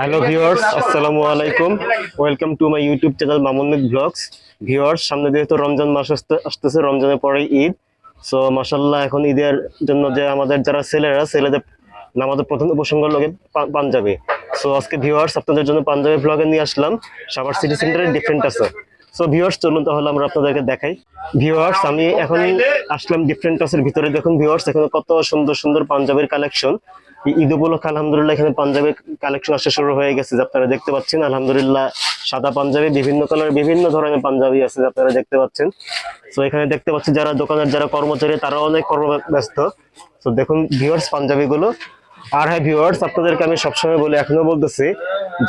Hello viewers, আসসালামু আলাইকুম। Welcome to my YouTube channel Mamunul blogs. Viewers, সামনে যেহেতু রমজান মাস আসতেছে, রমজানের পরে ঈদ। সো মাশাআল্লাহ, এখন ঈদের জন্য যে আমাদের যারা ছেলেদের নামাজের প্রথম উপসংহার লগে পাঞ্জাবি। সো আজকে ভিউয়ার্স আপনাদের জন্য পাঞ্জাবি ব্লগে নিয়ে আসলাম। সাভার সিটি সেন্টারে ডিফারেন্ট আছে। সো ভিউয়ার্স, চলুন তাহলে আমরা আপনাদেরকে দেখাই। ভিউয়ার্স, আমি এখন আসলাম ডিফারেন্ট টাসের ভিতরে। দেখুন ভিউয়ার্স, এখানে কত সুন্দর সুন্দর পাঞ্জাবির কালেকশন। ঈদ উপলক্ষে আলহামদুলিল্লাহ এখানে পাঞ্জাবির কালেকশন আসা শুরু হয়ে গেছে, যে আপনারা দেখতে পাচ্ছেন। আলহামদুলিল্লাহ সাদা পাঞ্জাবি, বিভিন্ন কালারের বিভিন্ন ধরনের পাঞ্জাবি আছে, যে আপনারা দেখতে পাচ্ছেন। তো এখানে দেখতে পাচ্ছেন যারা দোকানের যারা কর্মচারী, তারা অনেক কর্মব্যস্ত। তো দেখুন ভিউয়ার্স পাঞ্জাবি গুলো। আর হ্যাঁ ভিউয়ার্স, আপনাদেরকে আমি সবসময় বলি, এখনো বলতেছি,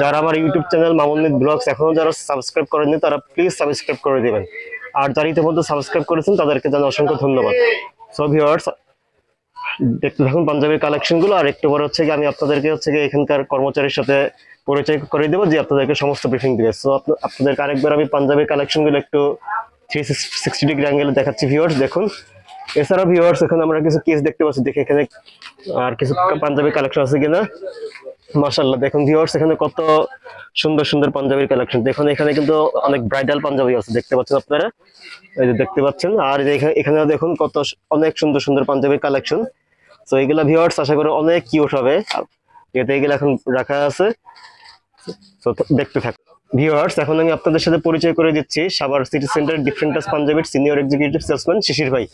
যারা আমার ইউটিউব চ্যানেল মামুনুল ব্লগস এখনো যারা সাবস্ক্রাইব করেননি, তারা প্লিজ সাবস্ক্রাইব করে দিবেন। আর যারা ইতিমধ্যে সাবস্ক্রাইব করেছেন, তাদেরকে জানাই অসংখ্য ধন্যবাদ। সো ভিউয়ার্স, দেখতে থাকুন পাঞ্জাবির কালেকশন গুলো। আর একটু পরে আমি আপনাদেরকে এখানকার কর্মচারীর সাথে পরিচয় করে দেবো, যে আপনাদেরকে সমস্ত ব্রিফিং দিবে। সো আপনাদেরকে আরেকবার আমি পাঞ্জাবির কালেকশন গুলো একটু 360 ডিগ্রি অ্যাঙ্গেলে দেখাচ্ছি ভিউয়ার্স, দেখুন। এছাড়া ভিউয়ার্স, এখানে আমরা কিছু কেস দেখতে পাচ্ছি, দেখে এখানে আর কিছু পাঞ্জাবি কালেকশন আছে কিনা। মাশাআল্লাহ, দেখুন ভিউয়ার্স, এখানে কত সুন্দর সুন্দর পাঞ্জাবির কালেকশন। দেখুন এখানে কিন্তু অনেক ব্রাইডাল পাঞ্জাবি আছে, দেখতে পাচ্ছেন আপনারা, এই যে দেখতে পাচ্ছেন। আর এখানে দেখুন কত অনেক সুন্দর সুন্দর পাঞ্জাবির কালেকশন। তো এগুলা ভিউয়ার্স আশা করি অনেক কিউট হবে, এতে এগুলো এখন রাখা আছে। তো দেখতে থাকুন ভিউয়ার্স। এখন আমি আপনাদের সাথে পরিচয় করে দিচ্ছি সাভার সিটি সেন্টার ডিফারেন্ট টাস পাঞ্জাবির সিনিয়র এক্সিকিউটিভ সেলসম্যান শিশির ভাই।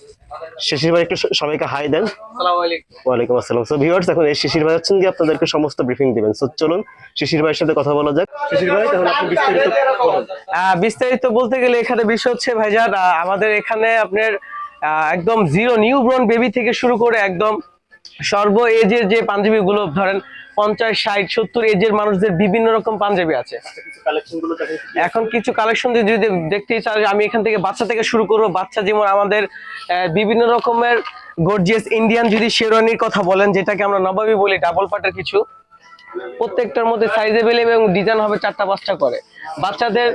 শিশির ভাই, একটু সবাইকে হাই দেন। আসসালামু আলাইকুম। ওয়ালাইকুম আসসালাম। সো ভিউয়ার্স, এখন এই শিশির ভাই হচ্ছেন যে আপনাদেরকে সমস্ত ব্রিফিং দিবেন। সো চলুন শিশির ভাইয়ের সাথে কথা বলা যাক। শিশির ভাই, তাহলে আপনি বিস্তারিত বলতে গেলে এখানে বিষয় হচ্ছে ভাইজান, আমাদের এখানে আপনার একদম জিরো নিউ বর্ন বেবি থেকে শুরু করে একদম সর্ব এজের যে পাঞ্জাবি গুলো ধরেন 50, 60, 70 এজের মানুষদের বিভিন্ন রকম পাঞ্জাবি আছে। এখন কিছু কালেকশন যদি দেখতে চাই, আমি এখান থেকে বাচ্চা থেকে শুরু করবো। বাচ্চা যেমন আমাদের বিভিন্ন রকমের গর্জিয়াস ইন্ডিয়ান যদি শেরওয়ানির কথা বলেন, যেটাকে আমরা নবাবি বলি, ডাবল পাটের কিছু, প্রত্যেকটার মধ্যে সাইজেবল এবং ডিজাইন হবে 4টা-5টা করে। বাচ্চাদের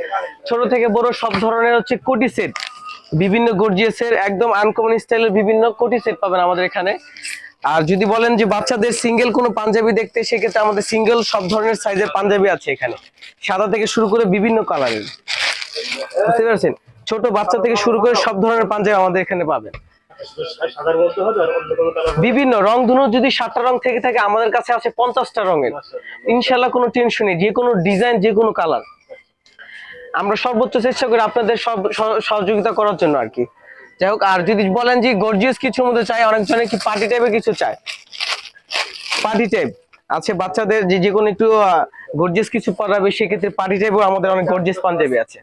ছোট থেকে বড় সব ধরনের হচ্ছে কোটি সেট, বিভিন্ন গর্জিয়াসের একদম আনকমন স্টাইলের বিভিন্ন কোটি সেট পাবেন আমাদের এখানে। আর যদি বলেন যে বাচ্চাদের সিঙ্গেল কোনো পাঞ্জাবি দেখতে, সেক্ষেত্রে আমাদের সিঙ্গেল সব ধরনের সাইজের পাঞ্জাবি আছে এখানে, সাদা থেকে শুরু করে বিভিন্ন কালারের, বুঝতে পারছেন? ছোট বাচ্চা থেকে শুরু করে সব ধরনের পাঞ্জাবি আমাদের এখানে পাবেন। বিভিন্ন রং ধনু যদি 7টা রং থেকে থাকে, আমাদের কাছে আছে 50টা রঙের। ইনশাল্লাহ কোনো টেনশন নেই, যে কোনো ডিজাইন, যে কোনো কালার, আমরা সর্বোচ্চ চেষ্টা করি আপনাদের সব সহযোগিতা করার জন্য আর কি। যাই হোক, আর যদি বলেন যে গর্জিয়াস কিছুর মধ্যে চাই, অনেকজনে কি পার্টি টাইপের কিছু চায়, পার্টি টাইপ আছে বাচ্চাদের, যে কোনো একটু গর্জিয়াস কিছু পরাবে, সেক্ষেত্রে পার্টি টাইপের আমাদের অনেক গর্জিয়াস পাঞ্জাবি আছে।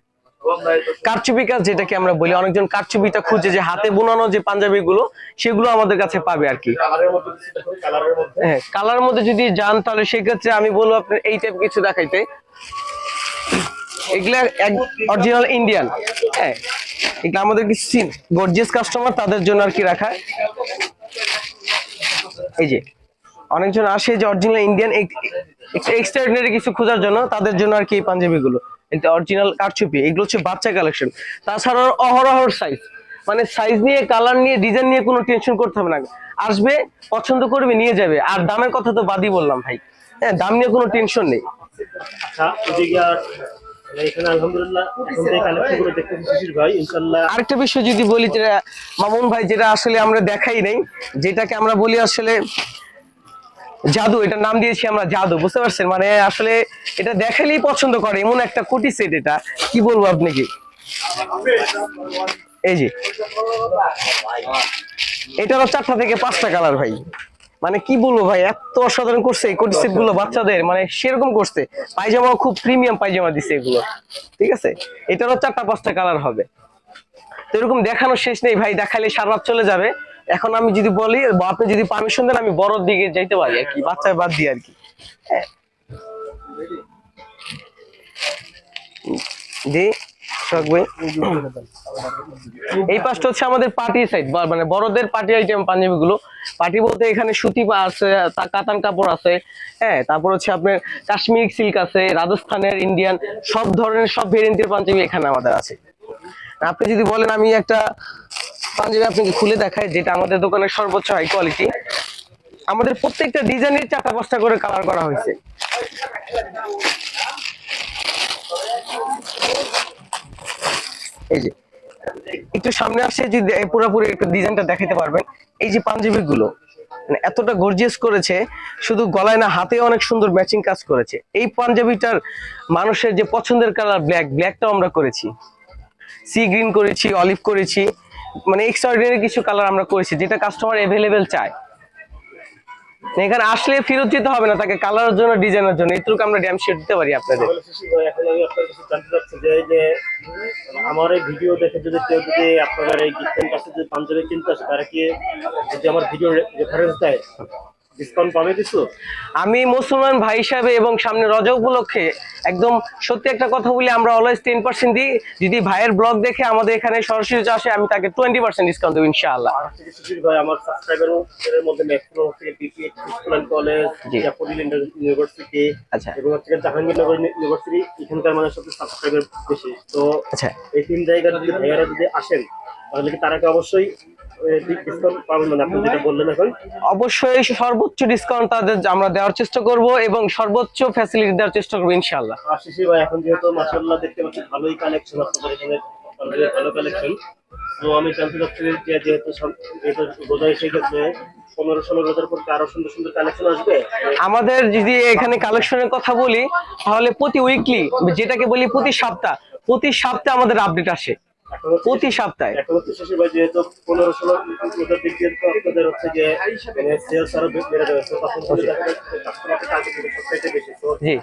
কারচুপি কাজ যেটাকে আমরা বলি, অনেকজন কারচুপিটা খুঁজে, যে হাতে বোনানো যে পাঞ্জাবি গুলো, সেগুলো আমাদের কাছে পাবে আর কি। হ্যাঁ, কালারের মধ্যে যদি যান, তাহলে সেক্ষেত্রে আমি বলবো আপনার এই টাইপ কিছু দেখাইতে। এগুলা অরিজিনাল ইন্ডিয়ান। হ্যাঁ, এগুলা আমাদের কিছু গর্জিয়াস কাস্টমার, তাদের জন্য আর কি রাখা। এই যে অনেকজন আসে যে অরিজিনাল ইন্ডিয়ান এক্সট্রাঅর্ডিনারি কিছু খোঁজার জন্য, তাদের জন্য আর কি এই পাঞ্জাবি গুলো। এটা অরিজিনাল কারচুপি, এগুলো হচ্ছে বাচ্চা কালেকশন। তাছাড়াও অহরহর সাইজ, মানে সাইজ নিয়ে, কালার নিয়ে, ডিজাইন নিয়ে কোনো টেনশন করতে হবে না। আসবে, পছন্দ করবে, নিয়ে যাবে। আর দামের কথা তো বাদই বললাম ভাই, হ্যাঁ, দাম নিয়ে কোনো টেনশন নেই। আরেকটা বিষয় যদি বলি, যেটা মামুন ভাই, যেটা আসলে আমরা দেখাই নাই, যেটাকে আমরা বলি আসলে জাদু, এটা নাম দিয়েছি আমরা জাদু, বুঝতে পারছেন? মানে আসলে এটা দেখালেই পছন্দ করে এমন একটা কোটি সেট। এটা কি বলবো আপনি কি, এই যে এটারও 4টা থেকে 5টা কালার ভাই। মানে কি বলবো ভাই, এত অসাধারণ করছে এই কোটি সেট গুলো বাচ্চাদের, মানে সেরকম করছে। পায়জামা খুব প্রিমিয়াম পায়জামা দিছে এগুলো, ঠিক আছে? এটারও 4টা-5টা কালার হবে। তো এরকম দেখানোর শেষ নেই ভাই, দেখালে সারা রাত চলে যাবে। এখন আমি যদি বলি, আপনি যদি পারমিশন দেন, আমি বড়র দিকে যাইতে পারি আর কি, বাচ্চায় বাদ দিয়ে আর কি। জি এই পাশটা হচ্ছে আমাদের পার্টি সাইড, মানে বড়দের পার্টি আইটেম পাঞ্জাবি গুলো। পার্টি বলতে এখানে সুতি আছে, কাতান কাপড় আছে, হ্যাঁ, তারপর হচ্ছে আপনার কাশ্মীর সিল্ক আছে, রাজস্থানের, ইন্ডিয়ান, সব ধরনের সব ভেরিয়েন্টের পাঞ্জাবি এখানে আমাদের আছে। আপনি যদি বলেন আমি একটা পাঞ্জাবি আপনাকে খুলে দেখাই, যেটা আমাদের দোকানের সর্বোচ্চ হাই কোয়ালিটি, আমাদের প্রত্যেকটা ডিজাইনের 4টা-5টা করে কালার করা হয়েছে। এই যে একটু সামনে আসে যদি পুরোপুরি একটু ডিজাইনটা দেখাতে পারবেন। এই যে পাঞ্জাবি গুলো মানে এতটা গর্জিয়াস করেছে, শুধু গলায় না হাতে অনেক সুন্দর ম্যাচিং কাজ করেছে। এই পাঞ্জাবিটার মানুষের যে পছন্দের কালার ব্ল্যাকটাও আমরা করেছি, সি গ্রিন করেছি, অলিভ করেছি, মানে এক্সট্রাঅর্ডিনারি কিছু কালার আমরা করেছি যেটা কাস্টমার অ্যাভেলেবেল চায়। এখানে আসলে ফেরত দিতে হবে না তাকে, কালারের জন্য ডিজাইনের জন্য, এইটুকু আমরা ড্যাম শিট দিতে পারি আপনাদের। এখন আমি আপনার কাছে জানতে চাচ্ছি যে এই যে আমার এই ভিডিও দেখে যদি কেউ যদি আপনাদের এই ডিফারেন্ট কাছে যদি পাঞ্জাবি কিনতে আসে, তারা কি যদি আমার ভিডিও রেফারেন্স দেয় ডিসকাউন্ট পাবে কিছু? আমি মুসলমান ভাই হিসাবে এবং সামনে রজব উপলক্ষে একদম সত্যি একটা কথা বলি, আমরা অলওয়েজ 10% দিই। যদি ভাইয়ের ব্লগ দেখে আমাদের এখানে সরাসরি আসে, আমি তাকে 20% ডিসকাউন্ট দেবো ইনশাআল্লাহ। আর হচ্ছে সুশীল ভাই, আমার সাবস্ক্রাইবারের মধ্যে ম্যাক্সিমাম হচ্ছে BPH school and college, Jafar university, আচ্ছা এবং হচ্ছে জাহাঙ্গীরনগর ইউনিভার্সিটি, এখানকার মানুষের সাথে সাবস্ক্রাইবার বেশি। তো আচ্ছা, এই 3 জায়গার যদি ভাইয়ারা যদি আসেন তাহলে কি তারা কি অবশ্যই ডিসকাউন্ট পাবেন? মানে আপনি যেটা বললেন এখন অবশ্যই সর্বোচ্চ ডিসকাউন্ট তাদের আমরা দেওয়ার চেষ্টা করব এবং সর্বোচ্চ ফ্যাসিলিটি দেওয়ার চেষ্টা করবো ইনশাআল্লাহ। আর শিশির ভাই, এখন যেহেতু মাশাআল্লাহ দেখতে পাচ্ছি ভালোই কালেকশন আপনাদের এখানে, ভালো কালেকশন। তো আমি জানতে চাচ্ছি যে যেহেতু রোজা এসে গেছে, 15-16 রোজার পর আরো সুন্দর সুন্দর কালেকশন আসবে আমাদের যদি এখানে কালেকশনের কথা বলি তাহলে প্রতি উইকলি, যেটাকে বলি প্রতি সপ্তাহে আমাদের আপডেট আসে, প্রতি সপ্তাহে। এখন হচ্ছে শিশির ভাই, যেহেতু 15-16 রোজার দিক দিয়ে তো আপনাদের হচ্ছে যে সেলস আরো বেড়ে যাবে, তো তখন কাস্টমারকে টার্গেট দিবে সবচাইতে বেশি। তো জি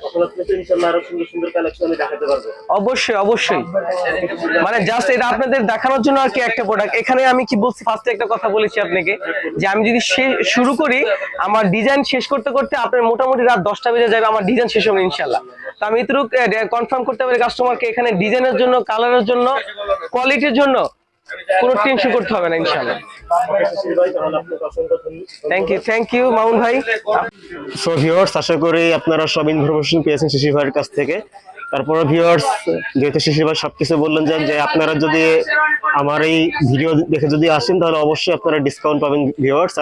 তখন আপনি তো ইনশাআল্লাহ আরো সুন্দর সুন্দর কালেকশন আমি দেখাতে পারবো। অবশ্যই মানে জাস্ট এটা আপনাদের দেখানোর জন্য আর কি একটা প্রোডাক্ট। এখানে আমি কি বলছি, ফার্স্টে একটা কথা বলেছি আপনাকে যে আমি যদি শুরু করি আমার ডিজাইন শেষ করতে করতে আপনার মোটামুটি রাত 10টা বেজে যাবে, আমার ডিজাইন শেষ হবে ইনশাআল্লাহ। তো আমি এটুকু কনফার্ম করতে পারি কাস্টমারকে, এখানে ডিজাইনের জন্য, কালারের জন্য, কোয়ালিটির জন্য কোনো টেনশন করতে হবে না ইনশাআল্লাহ। থ্যাংক ইউ মামুন ভাই। সো ভিউয়ার্স, আশা করি আপনারা সব ইনফরমেশন পেয়েছেন শিশির ভাইয়ের কাছ থেকে। তারপরে ভিউয়ার্স, যেহেতু শিশির ভাই সবকিছু বললেন যে আপনারা যদি আমার এই ভিডিও দেখে যদি আসেন তাহলে অবশ্যই আপনারা ডিসকাউন্ট পাবেন ভিউয়ার্স।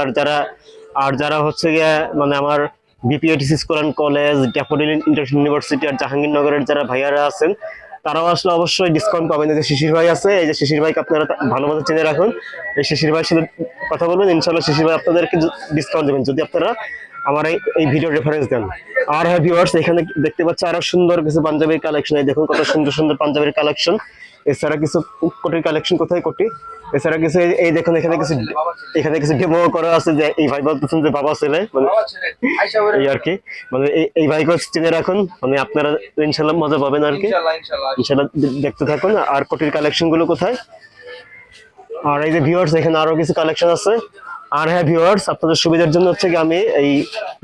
আর যারা হচ্ছে গিয়ে মানে আমার BPATC school and college, Daffodil international university আর জাহাঙ্গীরনগরের যারা ভাইয়ারা আছেন তারাও আসলে অবশ্যই ডিসকাউন্ট পাবেন। এই যে শিশির ভাই আছে, এই যে শিশির ভাইকে আপনারা ভালোভাবে চিনে রাখুন, এই শিশির ভাইয়ের সাথে কথা বলবেন, ইনশাআল্লাহ শিশির ভাই আপনাদেরকে ডিসকাউন্ট দেবেন যদি আপনারা আমার এই ভিডিও রেফারেন্স দেন। আর হ্যাঁ ভিউয়ার্স, এখানে দেখতে পাচ্ছি আরো সুন্দর কিছু পাঞ্জাবির কালেকশন, এই দেখুন কত সুন্দর সুন্দর পাঞ্জাবির কালেকশন। এছাড়া কিছু কোটির কালেকশন, কোথায় কোটি, এছাড়া কিছু এই দেখুন এখানে কিছু ডেমো করা আছে, যে এই ভাই বলতেছেন যে বাবা ছেলে, মানে এই আর কি, মানে এই ভাইকে চিনে রাখুন, মানে আপনারা ইনশাআল্লাহ মজা পাবেন আর কি, ইনশাআল্লাহ দেখতে থাকুন। আর কোটির কালেকশন গুলো কোথায়, আর এই যে ভিউয়ার্স এখানে আরো কিছু কালেকশন আছে। আর হ্যাঁ ভিউয়ার্স, আপনাদের সুবিধার জন্য হচ্ছে কি আমি এই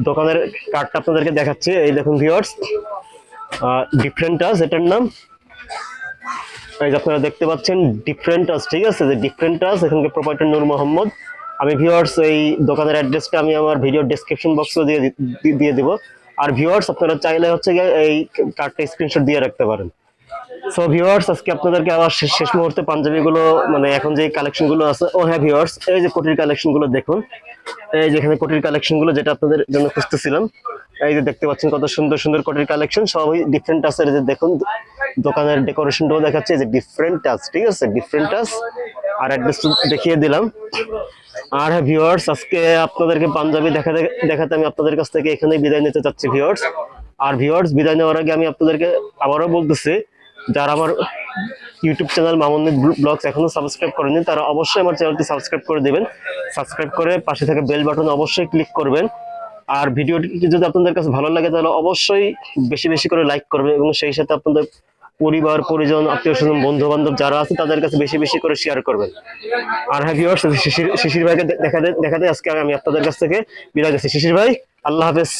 দোকানের কার্ডটা আপনাদেরকে দেখাচ্ছি। এই দেখুন ভিউয়ার্স, ডিফারেন্ট টাচ এটার নাম, এই যে আপনারা দেখতে পাচ্ছেন ডিফারেন্ট টাচ, ঠিক আছে, যে ডিফারেন্ট টাচ, এখানকার প্রোপাইটার নূর মোহাম্মদ। আমি ভিউয়ার্স এই দোকানের অ্যাড্রেসটা আমি আমার ভিডিও ডেসক্রিপশন বক্সে দিয়ে দিব। আর ভিউয়ার্স আপনারা চাইলে হচ্ছে গিয়ে এই কার্ডটা স্ক্রিনশট দিয়ে রাখতে পারেন। সো ভিউয়ার্স, আজকে আপনাদেরকে আবার শেষ মুহূর্তে পাঞ্জাবিগুলো, মানে এখন যে কালেকশন গুলো আছে, ও হ্যাঁ ভিউয়ার্স, এই যে কোটির কালেকশন গুলো দেখুন, এই যে এখানে কোটির কালেকশন গুলো যেটা আপনাদের জন্য খুঁজতেছিলাম, এই যে দেখতে পাচ্ছেন কত সুন্দর সুন্দর কোটির কালেকশন, সবই ডিফারেন্ট টাচের। যে দেখুন দোকানের ডেকোরেশনটাও দেখাচ্ছে, যে ডিফারেন্ট টাচ, ঠিক আছে, ডিফারেন্ট টাচ। আর অ্যাড্রেস দেখিয়ে দিলাম। আর হ্যাঁ ভিউয়ার্স, আজকে আপনাদেরকে পাঞ্জাবি দেখাতে আমি আপনাদের কাছ থেকে এখানেই বিদায় নিতে চাচ্ছি ভিউয়ার্স। আর ভিউয়ার্স, বিদায় নেওয়ার আগে আমি আপনাদেরকে আবারও বলতেছি, যারা আমার ইউটিউব চ্যানেল মামুন ব্লগস এখনো সাবস্ক্রাইব করেনি তারা অবশ্যই আমার চ্যানেলটি সাবস্ক্রাইব করে দিবেন। সাবস্ক্রাইব করে পাশে থাকা বেল বাটন অবশ্যই ক্লিক করবেন। আর ভিডিওটি যদি আপনাদের কাছে ভালো লাগে তাহলে অবশ্যই বেশি বেশি করে লাইক করবেন, এবং সেই সাথে আপনাদের পরিবার, পরিজন, আত্মীয় স্বজন, বন্ধু বান্ধব যারা আছে তাদের কাছে বেশি বেশি করে শেয়ার করবেন। আর হ্যাঁ ভিউয়ার্স, শিশির ভাইকে দেখাতে আজকে আমি আপনাদের কাছ থেকে বিদায় দিচ্ছি। শিশির ভাই, আল্লাহ হাফেজ।